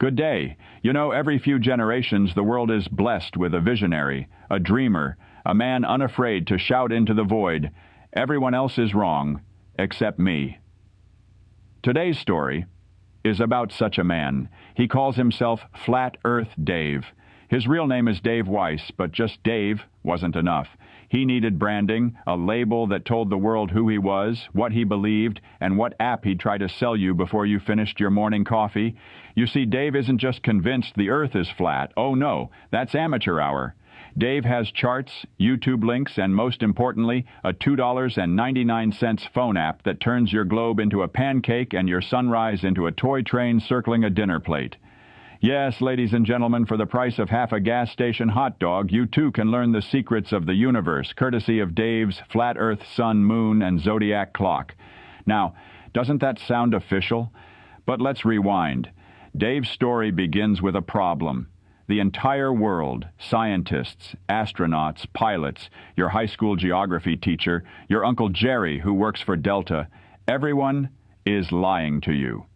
Good day. You know, every few generations the world is blessed with a visionary, a dreamer, a man unafraid to shout into the void, "Everyone else is wrong, except me." Today's story is about such a man. He calls himself Flat Earth Dave. His real name is Dave Weiss, but just Dave wasn't enough. He needed branding, a label that told the world who he was, what he believed, and what app he'd try to sell you before you finished your morning coffee. You see, Dave isn't just convinced the earth is flat. Oh no, that's amateur hour. Dave has charts, YouTube links, and most importantly, a $2.99 phone app that turns your globe into a pancake and your sunrise into a toy train circling a dinner plate. Yes, ladies and gentlemen, for the price of half a gas station hot dog, you too can learn the secrets of the universe, courtesy of Dave's Flat Earth Sun, Moon, and Zodiac clock. Now, doesn't that sound official? But let's rewind. Dave's story begins with a problem. The entire world, scientists, astronauts, pilots, your high school geography teacher, your Uncle Jerry who works for Delta, everyone is lying to you.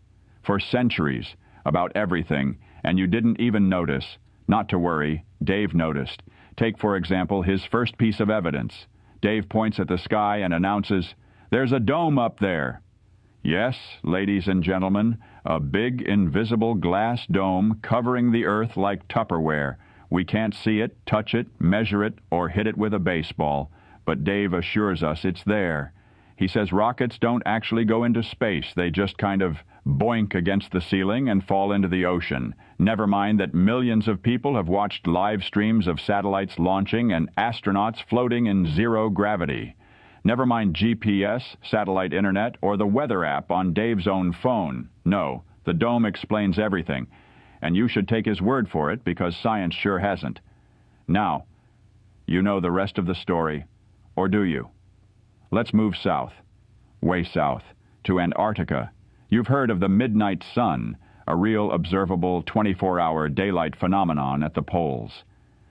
For centuries, about everything, and you didn't even notice. Not to worry, Dave noticed. Take, for example, his first piece of evidence. Dave points at the sky and announces, "There's a dome up there." Yes, ladies and gentlemen, a big invisible glass dome covering the earth like Tupperware. We can't see it, touch it, measure it, or hit it with a baseball, but Dave assures us it's there. He says rockets don't actually go into space, they just kind of boink against the ceiling and fall into the ocean. Never mind that millions of people have watched live streams of satellites launching and astronauts floating in zero gravity. Never mind GPS, satellite internet, or the weather app on Dave's own phone. No, the dome explains everything. And you should take his word for it, because science sure hasn't. Now, you know the rest of the story, or do you? Let's move south, way south, to Antarctica. You've heard of the midnight sun, a real observable 24-hour daylight phenomenon at the poles.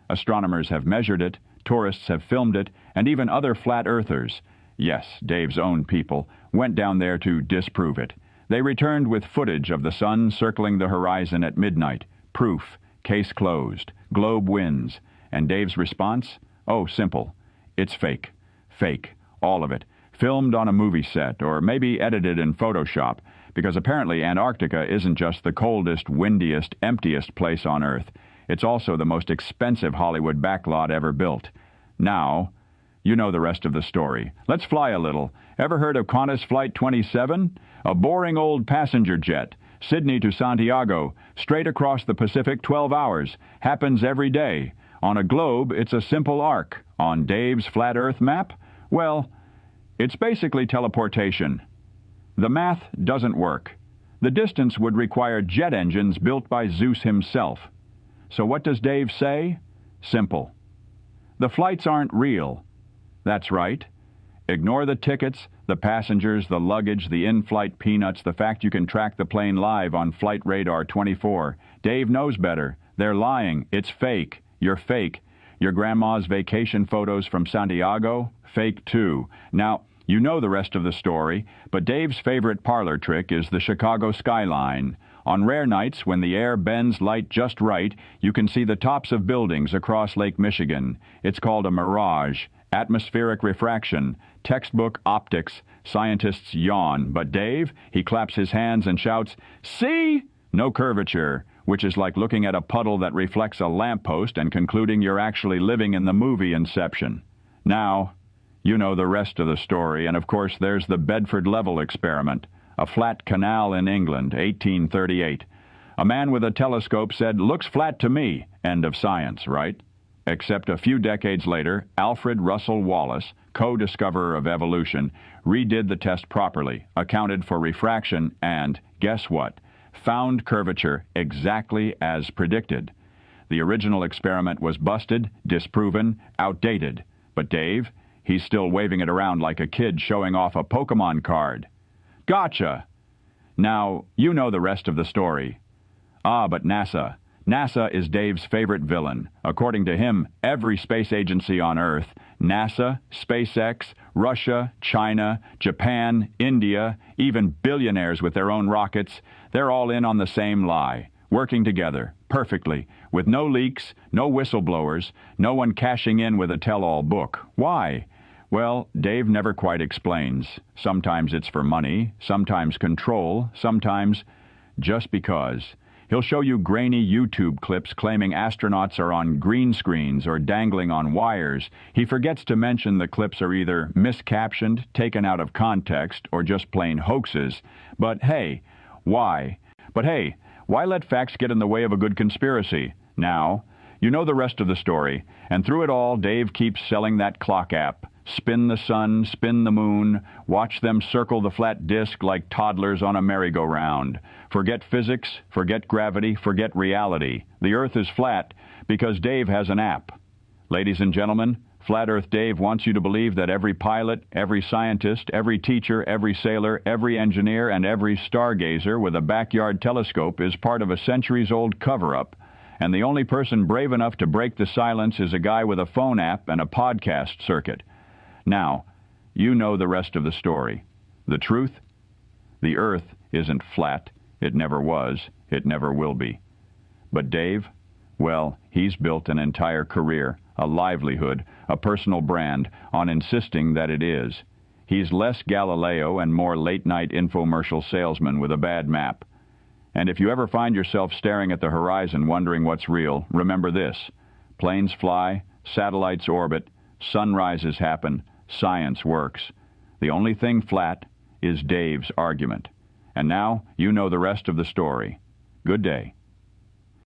Astronomers have measured it, tourists have filmed it, and even other flat earthers, yes, Dave's own people, went down there to disprove it. They returned with footage of the sun circling the horizon at midnight. Proof, case closed, globe wins. And Dave's response? Oh, simple. It's fake. Fake. All of it. Filmed on a movie set, or maybe edited in Photoshop, because apparently Antarctica isn't just the coldest, windiest, emptiest place on Earth. It's also the most expensive Hollywood backlot ever built. Now, you know the rest of the story. Let's fly a little. Ever heard of Qantas Flight 27? A boring old passenger jet. Sydney to Santiago, straight across the Pacific, 12 hours. Happens every day. On a globe, it's a simple arc. On Dave's flat Earth map? Well, it's basically teleportation. The math doesn't work. The distance would require jet engines built by Zeus himself. So what does Dave say? Simple. The flights aren't real. That's right. Ignore the tickets, the passengers, the luggage, the in-flight peanuts, the fact you can track the plane live on Flight Radar 24. Dave knows better. They're lying. It's fake. You're fake. Your grandma's vacation photos from Santiago? Fake too. Now, you know the rest of the story, but Dave's favorite parlor trick is the Chicago skyline. On rare nights, when the air bends light just right, you can see the tops of buildings across Lake Michigan. It's called a mirage, atmospheric refraction, textbook optics. Scientists yawn, but Dave, he claps his hands and shouts, "See? No curvature," which is like looking at a puddle that reflects a lamppost and concluding you're actually living in the movie Inception. Now, you know the rest of the story, and of course there's the Bedford Level experiment, a flat canal in England, 1838. A man with a telescope said, "Looks flat to me." End of science, right? Except a few decades later, Alfred Russel Wallace, co-discoverer of evolution, redid the test properly, accounted for refraction, and, guess what? Found curvature exactly as predicted. The original experiment was busted, disproven, outdated. But Dave, he's still waving it around like a kid showing off a Pokemon card. Gotcha! Now, you know the rest of the story. Ah, but NASA. NASA is Dave's favorite villain. According to him, every space agency on Earth, NASA, SpaceX, Russia, China, Japan, India, even billionaires with their own rockets, they're all in on the same lie. working together, perfectly, with no leaks, no whistleblowers, no one cashing in with a tell-all book. Why? Well, Dave never quite explains. Sometimes it's for money, sometimes control, sometimes just because. He'll show you grainy YouTube clips claiming astronauts are on green screens or dangling on wires. He forgets to mention the clips are either miscaptioned, taken out of context, or just plain hoaxes. But hey, why? Why let facts get in the way of a good conspiracy? Now, you know the rest of the story, and through it all, Dave keeps selling that clock app. Spin the sun, spin the moon, watch them circle the flat disk like toddlers on a merry-go-round. Forget physics, forget gravity, forget reality. The Earth is flat because Dave has an app. Ladies and gentlemen, Flat Earth Dave wants you to believe that every pilot, every scientist, every teacher, every sailor, every engineer, and every stargazer with a backyard telescope is part of a centuries-old cover-up, and the only person brave enough to break the silence is a guy with a phone app and a podcast circuit. Now, you know the rest of the story. The truth? The Earth isn't flat. It never was. It never will be. But Dave? Well, he's built an entire career, a livelihood, a personal brand, on insisting that it is. He's less Galileo and more late-night infomercial salesman with a bad map. And if you ever find yourself staring at the horizon wondering what's real, remember this. Planes fly, satellites orbit, sunrises happen, science works. The only thing flat is Dave's argument. And now you know the rest of the story. Good day.